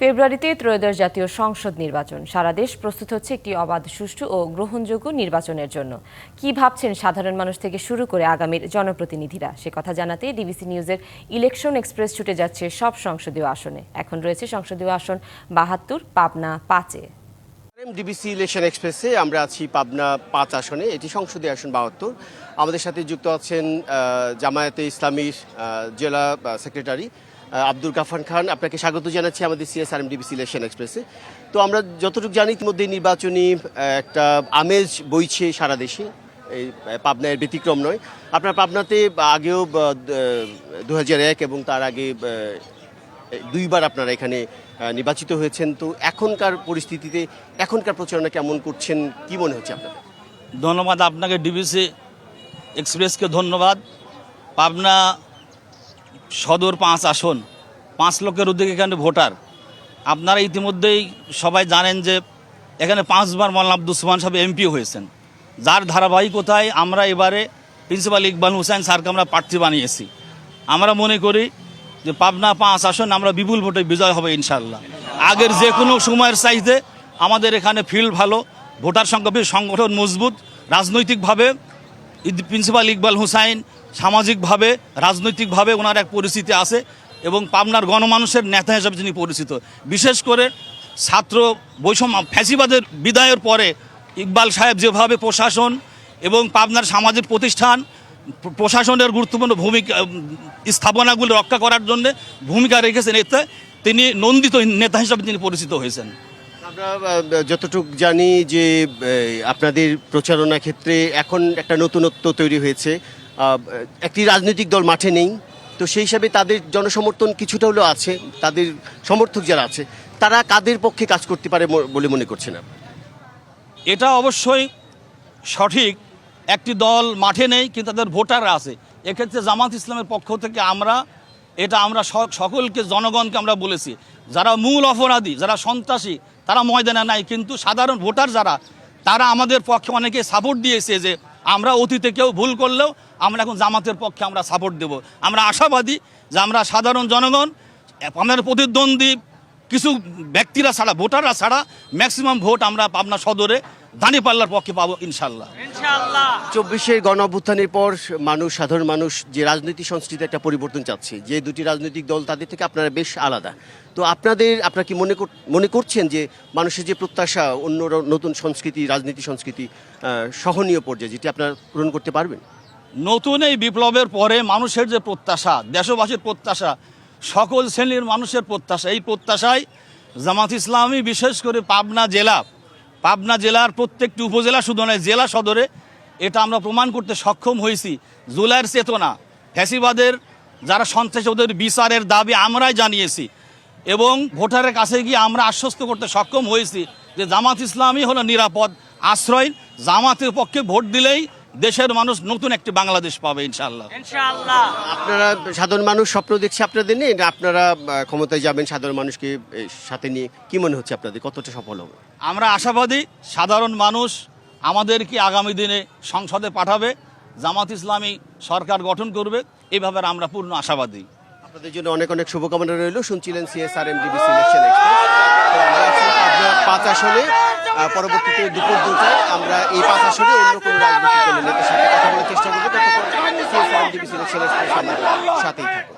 ফেব্রুয়ারিতে ত্রয়োদশ জাতীয় সংসদ নির্বাচন। সারা দেশ প্রস্তুত হচ্ছে একটি অবাধ, সুষ্ঠু ও গ্রহণযোগ্য নির্বাচনের জন্য। কি ভাবছেন সাধারণ মানুষ থেকে শুরু করে আগামীর জনপ্রতিনিধিরা, সে কথা জানাতে ডিবিসি নিউজের ইলেকশন এক্সপ্রেস ছুটে যাচ্ছে সব সংসদীয় আসনে। এখন রয়েছে সংসদীয় আসন ৭২, পাবনা ৫-এ। ডিবিসি ইলেকশন এক্সপ্রেসে আমরা আছি পাবনা ৫ আসনে, এটি সংসদীয় আসন ৭২। আমাদের সাথে যুক্ত আছেন জামায়াতে ইসলামীর জেলা সেক্রেটারি আব্দুল গাফার খান। আপনাকে স্বাগত জানাচ্ছি আমাদের সিএসআরএম ডিবিসি ইলেকশন এক্সপ্রেসে। তো আমরা যতটুকু জানি ইতিমধ্যে নির্বাচনী একটা আমেজ বইছে সারা দেশে, এই পাবনার ব্যতিক্রম নয়। আপনার পাবনাতে আগেও ২০০১ এবং তার আগে দুইবার আপনারা এখানে নির্বাচিত হয়েছেন। তো এখনকার পরিস্থিতিতে এখনকার প্রচারণা কেমন করছেন, কি মনে হচ্ছে আপনাদের? ধন্যবাদ আপনাকে, ডিবিসি এক্সপ্রেসকে ধন্যবাদ। পাবনা সদর ৫ আসন, ৫ লক্ষের অধিক এখানে ভোটার। আপনারা ইতিমধ্যেই সবাই জানেন যে এখানে ৫ বার মাওলানা আব্দুল সুবহান সাহেব এমপি হয়েছেন, যার ধারাবাহিকতায় আমরা এবারে প্রিন্সিপাল ইকবাল হুসাইন স্যারকে আমরা প্রার্থী বানিয়েছি। আমরা মনে করি যে পাবনা ৫ আসন আমরা বিপুল ভোটে বিজয় হবে ইনশাআল্লাহ। আগের যে কোনো সময়ের চাইতে আমাদের এখানে ফিল্ড ভালো, ভোটার সংখ্যা বেশি, সংগঠন মজবুত, রাজনৈতিকভাবে প্রিন্সিপাল ইকবাল হুসাইন সামাজিকভাবে রাজনৈতিকভাবে ওনার এক পরিস্থিতি আছে এবং পাবনার গণমানুষের নেতা হিসেবে যিনি পরিচিত। বিশেষ করে ছাত্র বৈষম্য ফ্যাসিবাদের বিদায়ের পরে ইকবাল সাহেব যেভাবে প্রশাসন এবং পাবনার সামাজিক প্রতিষ্ঠান প্রশাসনের গুরুত্বপূর্ণ ভূমিকা স্থাপনাগুলি রক্ষা করার জন্য ভূমিকা রেখেছেন, এতে তিনি নন্দিত নেতা হিসেবে তিনি পরিচিত হয়েছেন। আমরা যতটুকু জানি যে আপনাদের প্রচারণা ক্ষেত্রে এখন একটা নতুনত্ব তৈরি হয়েছে, একটি রাজনৈতিক দল মাঠে নেই, তো সেই হিসাবে তাদের জনসমর্থন কিছুটা হলেও আছে। তাদের সমর্থক যারা আছে তারা কাদের পক্ষে কাজ করতে পারে বলে মনে করছেন? এটা অবশ্যই সঠিক, একটি দল মাঠে নেই কিন্তু তাদের ভোটাররা আছে। এক্ষেত্রে জামাত ইসলামের পক্ষ থেকে আমরা সকলকে, জনগণকে আমরা বলেছি, যারা মূল অপরাধী, যারা সন্ত্রাসী তারা ময়দানে নাই, কিন্তু সাধারণ ভোটার যারা, তারা আমাদের পক্ষে অনেকে সাপোর্ট দিয়েছে যে আমরা অতীতে কেউ ভুল করলেও আমরা এখন জামাতের পক্ষে আমরা সাপোর্ট দেব। আমরা আশাবাদী যে আমরা সাধারণ জনগণ, আমাদের প্রতিদ্বন্দ্বী কিছু ব্যক্তিরা ছাড়া, ভোটাররা ছাড়া ম্যাক্সিমাম ভোট আমরা পাবনা সদরে দাঁড়িপাল্লার পক্ষে পাবো ইনশাল্লাহ। ২৪-এর গণঅভ্যুত্থানের পর সাধারণ মানুষ যে রাজনৈতিক সংস্কৃতি একটা পরিবর্তন চাচ্ছে, যে দুটি রাজনৈতিক দল তাদের থেকে আপনারা বেশ আলাদা। তো আপনারা কি মনে করছেন যে মানুষের যে প্রত্যাশা, অন্য নতুন সংস্কৃতি, রাজনীতি সংস্কৃতি সহনীয় পর্যায়ে, যেটি আপনারা পূরণ করতে পারবেন? নতুন এই বিপ্লবের পরে মানুষের যে প্রত্যাশা, দেশবাসীর প্রত্যাশা, সকল শ্রেণীর মানুষের প্রত্যাশা, এই প্রত্যাশায় জামাত ইসলামী বিশেষ করে পাবনা জেলার প্রত্যেকটি উপজেলা, শুধু নয় জেলা সদরে এটা আমরা প্রমাণ করতে সক্ষম হয়েছি। জুলাইয়ের চেতনা, ফ্যাসিবাদের যারা সন্ত্রাসী, ওদের বিচারের দাবি আমরাই জানিয়েছি এবং ভোটারের কাছে গিয়ে আমরা আশ্বস্ত করতে সক্ষম হয়েছি যে জামাত ইসলামী হলো নিরাপদ আশ্রয়। জামাতের পক্ষে ভোট দিলেই দেশের মানুষ নতুন একটি বাংলাদেশ পাবে ইনশাআল্লাহ। আপনারা সাধারণ মানুষ স্বপ্ন দেখছে আপনাদের নিয়ে, আপনারা ক্ষমতায় যাবেন সাধারণ মানুষকে সাথে নিয়ে, কি মনে হচ্ছে আপনাদের কতটা সফল হবে? আমরা আশাবাদী সাধারণ মানুষ আমাদেরকে আগামী দিনে সংসদে পাঠাবে, জামাত ইসলামী সরকার গঠন করবে, এইভাবে আমরা পূর্ণ আশাবাদী। আপনাদের জন্য অনেক অনেক শুভকামনা রইল। শুনছিলেন সিএসআরএম ডিবিসি ইলেকশন এক্সপ্রেস। তো আমরা আছি পাবনা ৫ আসনে। পরবর্তীতে দুপুর ২টায় আমরা এই ৫ আসনে অন্য কোনো রাজনৈতিক দলের নেতার সাথে কথা বলার চেষ্টা করবো। ততক্ষণ সিএসআরএম ডিবিসি ইলেকশন এক্সপ্রেস আমাদের সাথেই থাকুন।